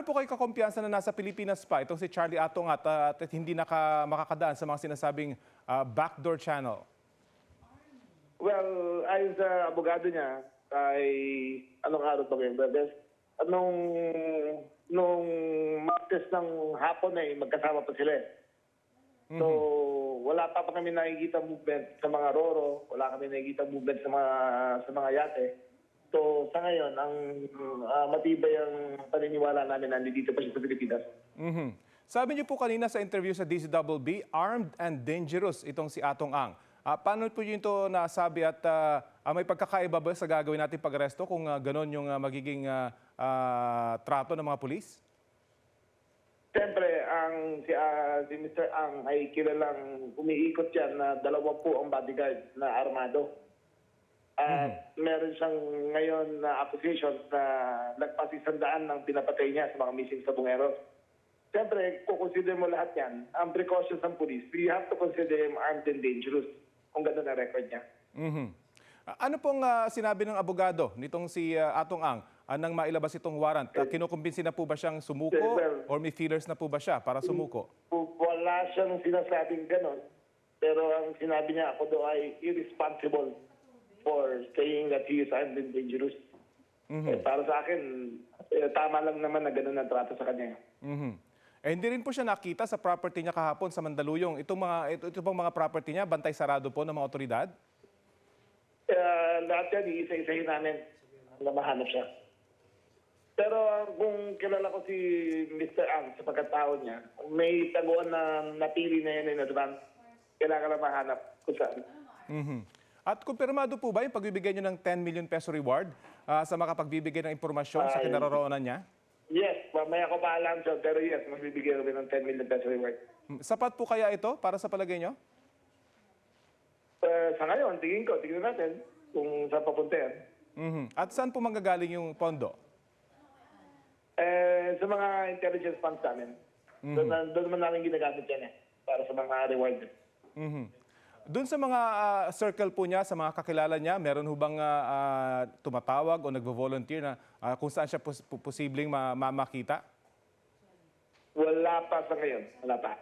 Gaano po kayo kakumpiyansa na nasa Pilipinas pa itong si Charlie Atong at hindi makakadaan sa mga sinasabing backdoor channel? Well, ayon sa abogado niya, ay anong araw ba ngayon, Brothers? Nung Martes ng hapon ay magkasama pa sila. So, wala pa kami nakikita movement sa mga roro, wala kami nakikita movement sa mga yate. So, sa ngayon, ang matibay ang paniniwala namin na nandito pa siya sa Pilipinas. Sabi niyo po kanina sa interview sa DZBB, armed and dangerous itong si Atong Ang. Paano po yun ito nasabi at may pagkakaiba ba sa gagawin natin pag-aresto kung ganon yung magiging trato ng mga pulis? Siyempre, si Mr. Ang ay kilalang umiikot yan na 20 ang bodyguard na armado. Meron siyang ngayon na accusation na nagpas 100 ng pinapatay niya sa mga missing sabungero. Siyempre, kung consider mo lahat yan, ang precautions ng police, we have to consider him armed and dangerous kung gano'n ang record niya. Ano pong sinabi ng abogado nitong si Atong Ang nang mailabas itong warrant? Kinukumbinsi na po ba siyang sumuko or may feelers na po ba siya para sumuko? Wala siyang sinasabing gano'n. Pero ang sinabi niya, ako daw ay irresponsible for saying that he is armed and dangerous. Para sa akin, tama lang naman na gano'n ang trato sa kanya. Hindi rin po siya nakita sa property niya kahapon sa Mandaluyong. Ito pong mga property niya, bantay sarado po ng mga otoridad? Lahat yan, iisa-isahin namin na mahanap siya. Pero kung kilala ko si Mr. Ang sa pagkatao niya, may taguan na napili na yan in advance. Kailangan na mahanap kung saan. At kumpirmado po ba yung pagbibigay niyo ng 10 million peso reward sa makapagbibigay ng impormasyon sa kinaroroonan niya? Yes, mamaya ko pa alam siya, pero yes, magbibigay kami ng 10 million peso reward. Sapat po kaya ito para sa palagay niyo? Sa ngayon, tingin natin kung saan papunta yan. At saan po manggagaling yung pondo? Sa mga intelligence funds namin. Doon naman namin ginagamit yan para sa mga reward. Doon sa mga circle po niya, sa mga kakilala niya, meron ho bang tumatawag o nagvo-volunteer na kung saan siya posibleng makita? Wala pa sa ngayon. Wala pa.